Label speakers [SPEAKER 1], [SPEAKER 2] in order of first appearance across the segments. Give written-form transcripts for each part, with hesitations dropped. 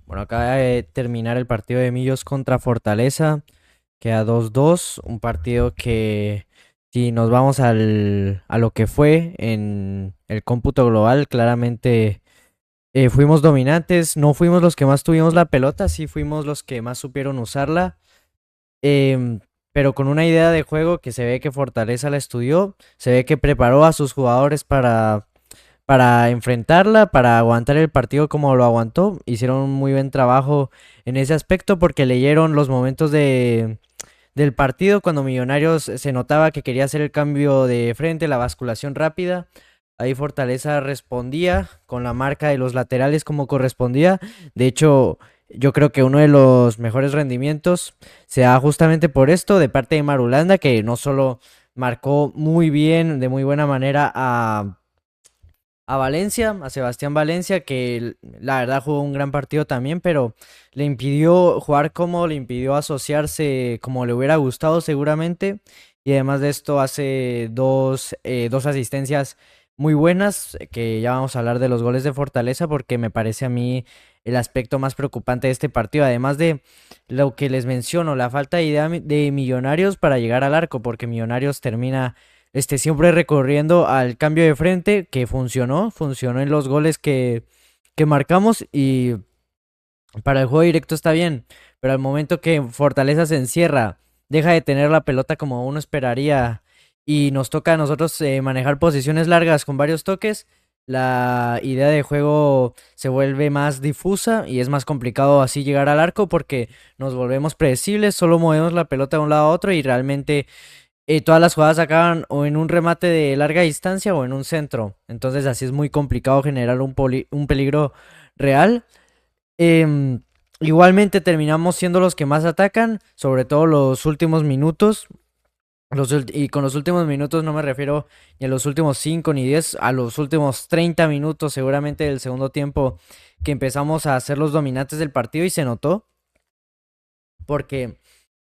[SPEAKER 1] Bueno, acaba de terminar el partido de Millos contra Fortaleza. Queda 2-2. Un partido que, si nos vamos a lo que fue en el cómputo global, claramente fuimos dominantes. No fuimos los que más tuvimos la pelota, sí fuimos los que más supieron usarla. em, pero con una idea de juego que se ve que Fortaleza la estudió, se ve que preparó a sus jugadores para enfrentarla, para aguantar el partido como lo aguantó. Hicieron un muy buen trabajo en ese aspecto porque leyeron los momentos del partido cuando Millonarios se notaba que quería hacer el cambio de frente, la basculación rápida. Ahí Fortaleza respondía con la marca de los laterales como correspondía. De hecho, yo creo que uno de los mejores rendimientos se da justamente por esto de parte de Marulanda, que no solo marcó muy bien, de muy buena manera a Valencia, a Sebastián Valencia, que la verdad jugó un gran partido también, pero le impidió jugar como, le impidió asociarse como le hubiera gustado seguramente. Y además de esto hace dos asistencias muy buenas, que ya vamos a hablar de los goles de Fortaleza, porque me parece a mí el aspecto más preocupante de este partido, además de lo que les menciono, la falta de idea de Millonarios para llegar al arco, porque Millonarios termina siempre recorriendo al cambio de frente, que funcionó en los goles que marcamos y para el juego directo está bien, pero al momento que Fortaleza se encierra, deja de tener la pelota como uno esperaría y nos toca a nosotros manejar posiciones largas con varios toques, la idea de juego se vuelve más difusa y es más complicado así llegar al arco porque nos volvemos predecibles, solo movemos la pelota de un lado a otro y realmente todas las jugadas acaban o en un remate de larga distancia o en un centro. Entonces así es muy complicado generar un peligro real. Em, Igualmente terminamos siendo los que más atacan, sobre todo los últimos minutos. Y con los últimos minutos no me refiero ni a los últimos 5 ni 10, a los últimos 30 minutos seguramente del segundo tiempo que empezamos a ser los dominantes del partido y se notó porque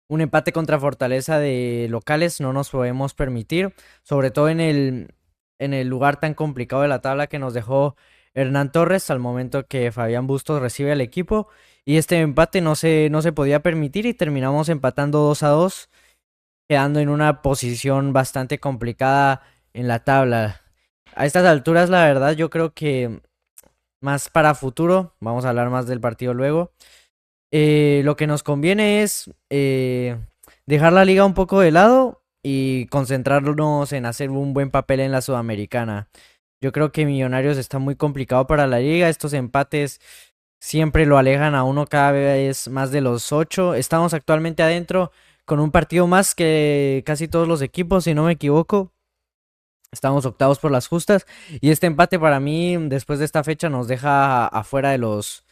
[SPEAKER 1] un empate contra Fortaleza de locales no nos podemos permitir, sobre todo en el lugar tan complicado de la tabla que nos dejó Hernán Torres al momento que Fabián Bustos recibe al equipo. Y este empate no se podía permitir y terminamos empatando 2-2, quedando en una posición bastante complicada en la tabla. A estas alturas, la verdad, yo creo que más para futuro, vamos a hablar más del partido luego, lo que nos conviene es dejar la liga un poco de lado y concentrarnos en hacer un buen papel en la Sudamericana. Yo creo que Millonarios está muy complicado para la liga. Estos empates siempre lo alejan a uno cada vez más de los ocho. Estamos actualmente adentro con un partido más que casi todos los equipos, si no me equivoco. Estamos octavos por las justas. Y este empate para mí, después de esta fecha, nos deja afuera de los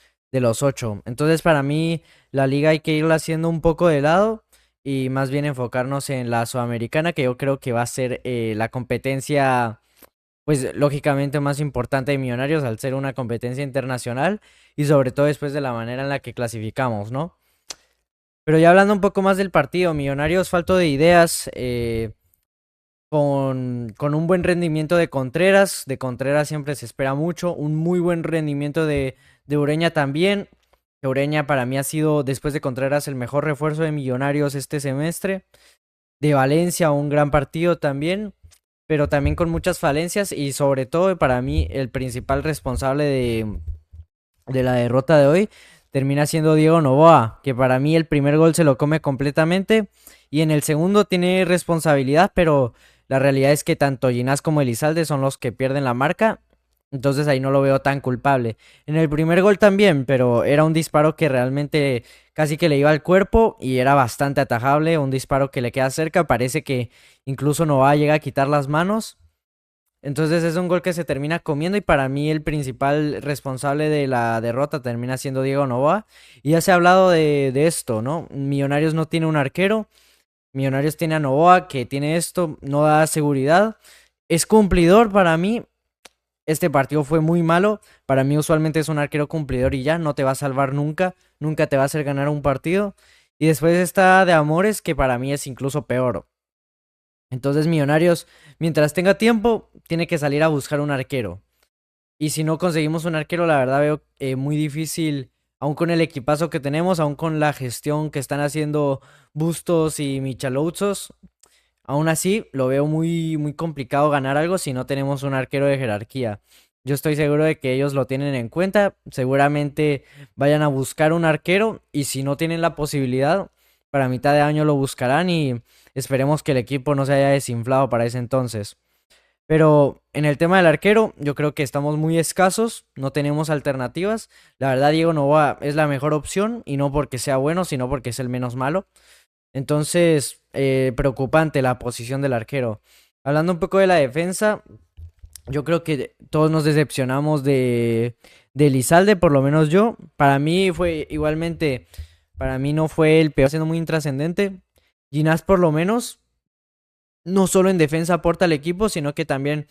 [SPEAKER 1] ocho. Entonces, para mí, la liga hay que irla haciendo un poco de lado y más bien enfocarnos en la Sudamericana, que yo creo que va a ser la competencia, pues lógicamente más importante de Millonarios al ser una competencia internacional y sobre todo después de la manera en la que clasificamos, ¿no? Pero ya hablando un poco más del partido, Millonarios falto de ideas. Con un buen rendimiento de Contreras siempre se espera mucho, un muy buen rendimiento de Ureña también, que Ureña para mí ha sido, después de Contreras, el mejor refuerzo de Millonarios este semestre, de Valencia un gran partido también, pero también con muchas falencias y sobre todo para mí el principal responsable de la derrota de hoy termina siendo Diego Noboa, que para mí el primer gol se lo come completamente y en el segundo tiene responsabilidad, pero la realidad es que tanto Ginás como Elizalde son los que pierden la marca, entonces ahí no lo veo tan culpable. En el primer gol también, pero era un disparo que realmente casi que le iba al cuerpo y era bastante atajable, un disparo que le queda cerca, parece que incluso Noboa llega a quitar las manos. Entonces es un gol que se termina comiendo y para mí el principal responsable de la derrota termina siendo Diego Novoa. Y ya se ha hablado de esto, ¿no? Millonarios no tiene un arquero, Millonarios tiene a Novoa que tiene esto, no da seguridad. Es cumplidor para mí, este partido fue muy malo, para mí usualmente es un arquero cumplidor y ya, no te va a salvar nunca, nunca te va a hacer ganar un partido. Y después está de Amores que para mí es incluso peor. Entonces Millonarios, mientras tenga tiempo, tiene que salir a buscar un arquero. Y si no conseguimos un arquero, la verdad veo muy difícil aún con el equipazo que tenemos, aún con la gestión que están haciendo Bustos y Michalouzos, aún así lo veo muy, muy complicado ganar algo si no tenemos un arquero de jerarquía. Yo estoy seguro de que ellos lo tienen en cuenta, seguramente vayan a buscar un arquero y si no tienen la posibilidad, para mitad de año lo buscarán y esperemos que el equipo no se haya desinflado para ese entonces. Pero en el tema del arquero, yo creo que estamos muy escasos, no tenemos alternativas. La verdad, Diego Novoa es la mejor opción y no porque sea bueno, sino porque es el menos malo. Entonces, preocupante la posición del arquero. Hablando un poco de la defensa, yo creo que todos nos decepcionamos de Elizalde, por lo menos yo. Para mí fue igualmente, para mí no fue el peor, siendo muy intrascendente. Ginás por lo menos no solo en defensa aporta al equipo, sino que también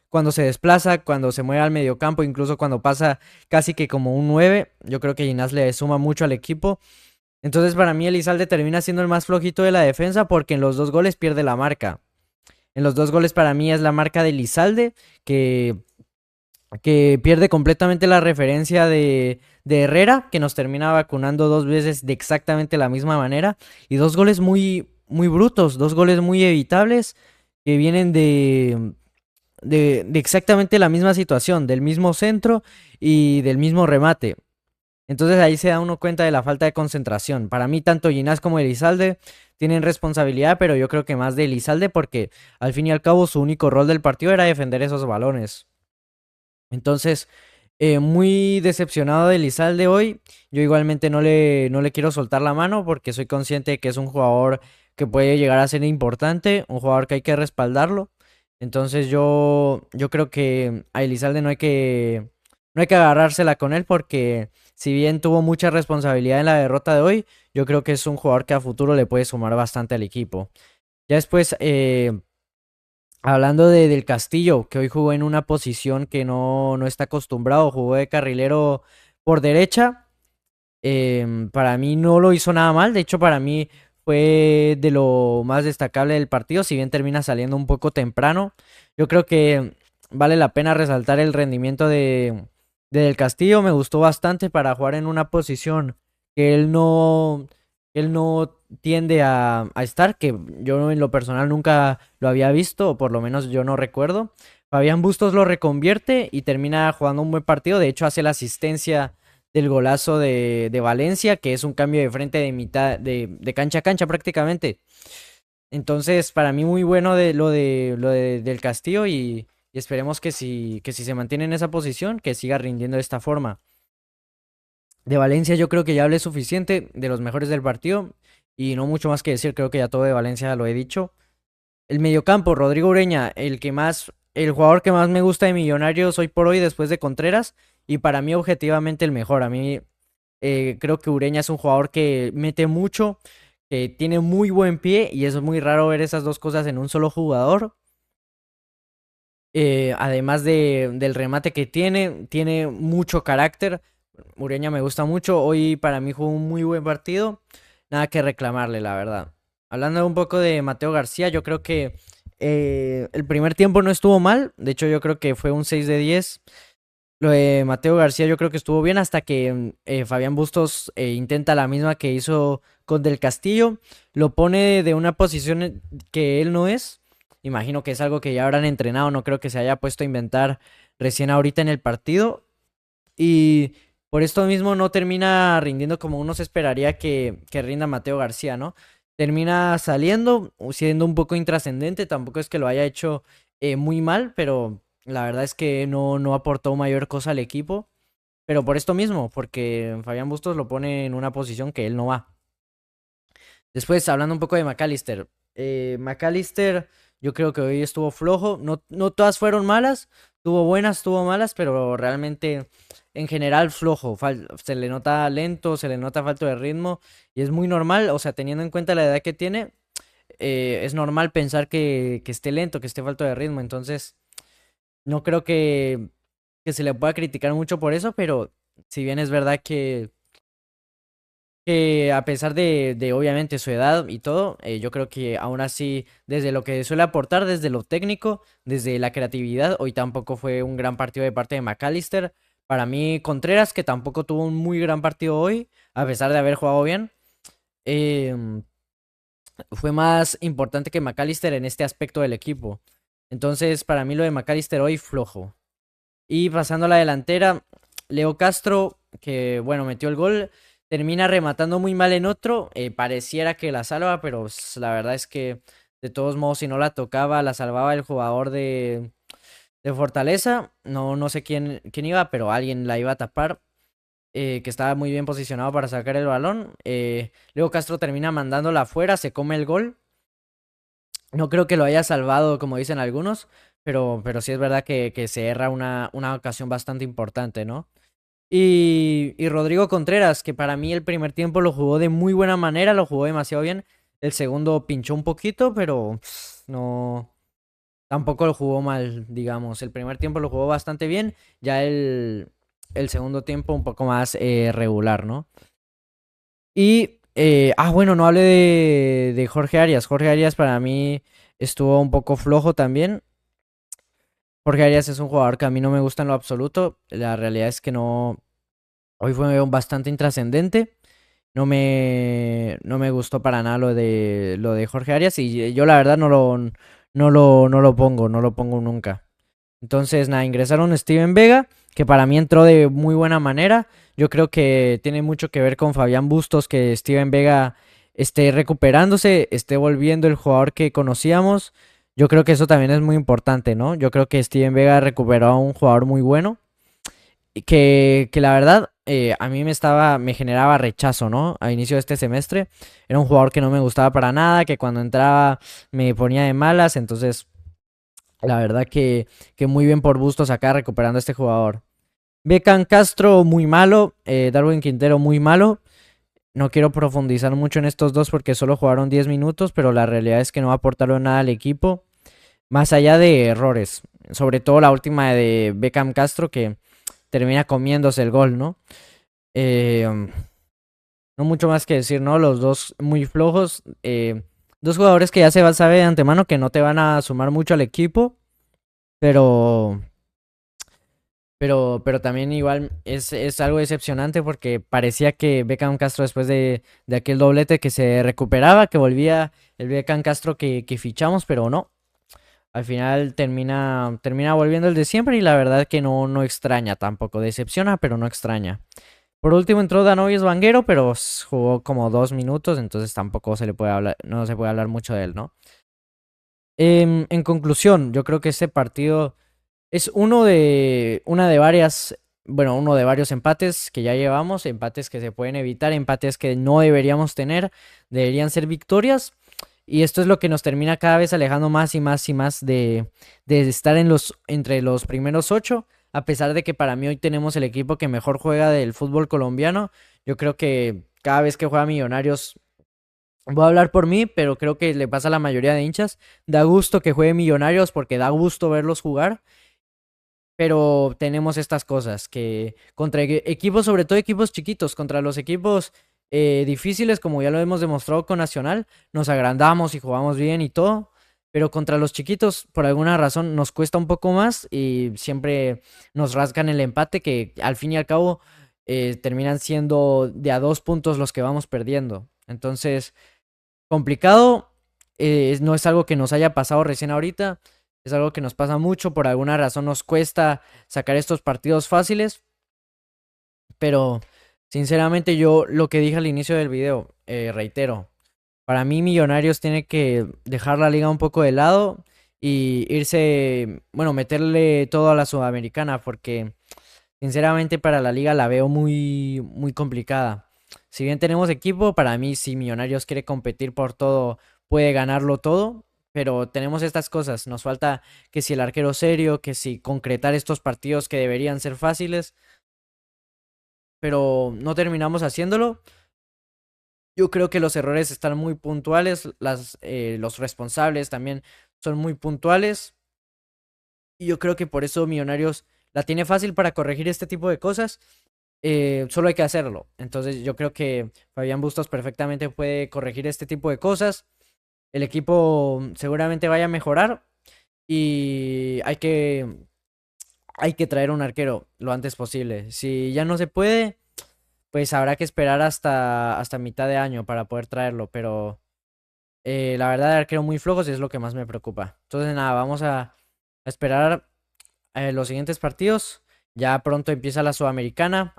[SPEAKER 1] cuando se desplaza, cuando se mueve al mediocampo, incluso cuando pasa casi que como un 9, yo creo que Ginás le suma mucho al equipo. Entonces para mí Elizalde termina siendo el más flojito de la defensa porque en los dos goles pierde la marca. En los dos goles para mí es la marca de Elizalde que pierde completamente la referencia de Herrera, que nos termina vacunando dos veces de exactamente la misma manera. Y dos goles muy, muy brutos, dos goles muy evitables que vienen de exactamente la misma situación, del mismo centro y del mismo remate. Entonces ahí se da uno cuenta de la falta de concentración. Para mí tanto Ginás como Elizalde tienen responsabilidad, pero yo creo que más de Elizalde porque al fin y al cabo su único rol del partido era defender esos balones. Entonces, muy decepcionado de Elizalde hoy. Yo igualmente no le quiero soltar la mano porque soy consciente de que es un jugador que puede llegar a ser importante, un jugador que hay que respaldarlo. Entonces yo creo que a Elizalde no hay que agarrársela con él porque si bien tuvo mucha responsabilidad en la derrota de hoy, yo creo que es un jugador que a futuro le puede sumar bastante al equipo. Ya después, hablando del Castillo, que hoy jugó en una posición que no está acostumbrado, jugó de carrilero por derecha. Para mí no lo hizo nada mal, de hecho para mí fue de lo más destacable del partido, si bien termina saliendo un poco temprano. Yo creo que vale la pena resaltar el rendimiento de Del Castillo, me gustó bastante para jugar en una posición que él no tiende a estar, que yo en lo personal nunca lo había visto, o por lo menos yo no recuerdo. Fabián Bustos lo reconvierte y termina jugando un buen partido, de hecho hace la asistencia del golazo de Valencia, que es un cambio de frente de mitad de cancha a cancha prácticamente. Entonces, para mí muy bueno del Castillo y esperemos que si se mantiene en esa posición, que siga rindiendo de esta forma. De Valencia yo creo que ya hablé suficiente, de los mejores del partido y no mucho más que decir, creo que ya todo de Valencia lo he dicho. El mediocampo, Rodrigo Ureña, el jugador que más me gusta de Millonarios hoy por hoy después de Contreras y para mí objetivamente el mejor. A mí creo que Ureña es un jugador que mete mucho, que tiene muy buen pie y es muy raro ver esas dos cosas en un solo jugador. Además del remate que tiene mucho carácter. Ureña me gusta mucho. Hoy para mí jugó un muy buen partido. Nada que reclamarle, la verdad. Hablando un poco de Mateo García, yo creo que el primer tiempo no estuvo mal. De hecho, yo creo que fue un 6 de 10. Lo de Mateo García yo creo que estuvo bien hasta que Fabián Bustos intenta la misma que hizo con Del Castillo. Lo pone de una posición que él no es. Imagino que es algo que ya habrán entrenado, no creo que se haya puesto a inventar recién ahorita en el partido. Y por esto mismo no termina rindiendo como uno se esperaría que rinda Mateo García, ¿no? Termina saliendo, siendo un poco intrascendente, tampoco es que lo haya hecho muy mal, pero la verdad es que no aportó mayor cosa al equipo. Pero por esto mismo, porque Fabián Bustos lo pone en una posición que él no va. Después, hablando un poco de McAllister. McAllister, yo creo que hoy estuvo flojo. No todas fueron malas. Tuvo buenas, tuvo malas, pero realmente en general flojo. Se le nota lento, se le nota falta de ritmo. Y es muy normal, o sea, teniendo en cuenta la edad que tiene, es normal pensar que esté lento, que esté falto de ritmo. Entonces, no creo que se le pueda criticar mucho por eso, pero si bien es verdad que a pesar de obviamente su edad y todo, yo creo que aún así, desde lo que suele aportar, desde lo técnico, desde la creatividad, hoy tampoco fue un gran partido de parte de McAllister, Para mí, Contreras, que tampoco tuvo un muy gran partido hoy, a pesar de haber jugado bien, em, fue más importante que McAllister en este aspecto del equipo. Entonces, para mí lo de McAllister hoy flojo. Y pasando a la delantera, Leo Castro, que bueno, metió el gol, termina rematando muy mal en otro. Pareciera que la salva, pero la verdad es que de todos modos, si no la tocaba, la salvaba el jugador de Fortaleza. No, no sé quién iba, pero alguien la iba a tapar. Que estaba muy bien posicionado para sacar el balón. Leo Castro termina mandándola afuera, se come el gol. No creo que lo haya salvado, como dicen algunos, pero sí es verdad que se erra una ocasión bastante importante, ¿no? Y Rodrigo Contreras, que para mí el primer tiempo lo jugó de muy buena manera, lo jugó demasiado bien. El segundo pinchó un poquito, pero no, tampoco lo jugó mal, digamos. El primer tiempo lo jugó bastante bien, ya el segundo tiempo un poco más regular, ¿no? Y, bueno, no hablé de Jorge Arias. Jorge Arias para mí estuvo un poco flojo también. Jorge Arias es un jugador que a mí no me gusta en lo absoluto. La realidad es que no. Hoy fue bastante intrascendente. No me gustó para nada lo de Jorge Arias. Y yo la verdad no lo pongo nunca. Entonces, nada, ingresaron Steven Vega, que para mí entró de muy buena manera. Yo creo que tiene mucho que ver con Fabián Bustos, que Steven Vega esté recuperándose, esté volviendo el jugador que conocíamos. Yo creo que eso también es muy importante, ¿no? Yo creo que Steven Vega recuperó a un jugador muy bueno y que la verdad a mí me generaba rechazo, ¿no? A inicio de este semestre. Era un jugador que no me gustaba para nada, que cuando entraba me ponía de malas, entonces la verdad que muy bien por Bustos acá recuperando a este jugador. Beckham Castro muy malo, Darwin Quintero muy malo. No quiero profundizar mucho en estos dos porque solo jugaron 10 minutos, pero la realidad es que no aportaron nada al equipo, más allá de errores. Sobre todo la última de Beckham Castro que termina comiéndose el gol, ¿no? Eh, no mucho más que decir, ¿no? Los dos muy flojos. Dos jugadores que ya se sabe de antemano que no te van a sumar mucho al equipo, pero pero también igual es algo decepcionante porque parecía que Beckham Castro después de aquel doblete que se recuperaba, que volvía el Beckham Castro que fichamos, pero no. Al final termina volviendo el de siempre y la verdad que no extraña tampoco. Decepciona, pero no extraña. Por último entró Danovius Vanguero, pero jugó como 2 minutos, entonces tampoco se le puede hablar, no se puede hablar mucho de él, ¿no? En conclusión, yo creo que este partido es uno de varios empates que ya llevamos, empates que se pueden evitar, empates que no deberíamos tener, deberían ser victorias. Y esto es lo que nos termina cada vez alejando más y más y más de estar entre los primeros 8. A pesar de que para mí hoy tenemos el equipo que mejor juega del fútbol colombiano, yo creo que cada vez que juega Millonarios, voy a hablar por mí, pero creo que le pasa a la mayoría de hinchas, da gusto que juegue Millonarios porque da gusto verlos jugar, pero tenemos estas cosas que contra equipos, sobre todo equipos chiquitos, contra los equipos difíciles, como ya lo hemos demostrado con Nacional, nos agrandamos y jugamos bien y todo, pero contra los chiquitos, por alguna razón, nos cuesta un poco más y siempre nos rasgan el empate que al fin y al cabo terminan siendo de a 2 puntos los que vamos perdiendo. Entonces, complicado, no es algo que nos haya pasado recién ahorita, es algo que nos pasa mucho, por alguna razón nos cuesta sacar estos partidos fáciles, pero sinceramente yo lo que dije al inicio del video, reitero, para mí Millonarios tiene que dejar la liga un poco de lado y irse, bueno, meterle todo a la Sudamericana, porque sinceramente para la liga la veo muy, muy complicada. Si bien tenemos equipo, para mí si Millonarios quiere competir por todo, puede ganarlo todo. Pero tenemos estas cosas. Nos falta que si el arquero serio, que si concretar estos partidos que deberían ser fáciles, pero no terminamos haciéndolo. Yo creo que los errores están muy puntuales, los responsables también son muy puntuales. Y yo creo que por eso Millonarios la tiene fácil para corregir este tipo de cosas. Solo hay que hacerlo. Entonces yo creo que Fabián Bustos perfectamente puede corregir este tipo de cosas. El equipo seguramente vaya a mejorar y hay que traer un arquero lo antes posible. Si ya no se puede, pues habrá que esperar hasta mitad de año para poder traerlo, pero la verdad, el arquero muy flojos es lo que más me preocupa. Entonces, nada, vamos a esperar los siguientes partidos. Ya pronto empieza la Sudamericana.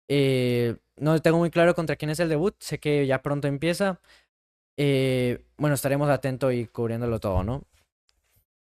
[SPEAKER 1] No tengo muy claro contra quién es el debut. Sé que ya pronto empieza. Bueno, estaremos atentos y cubriéndolo todo, ¿no?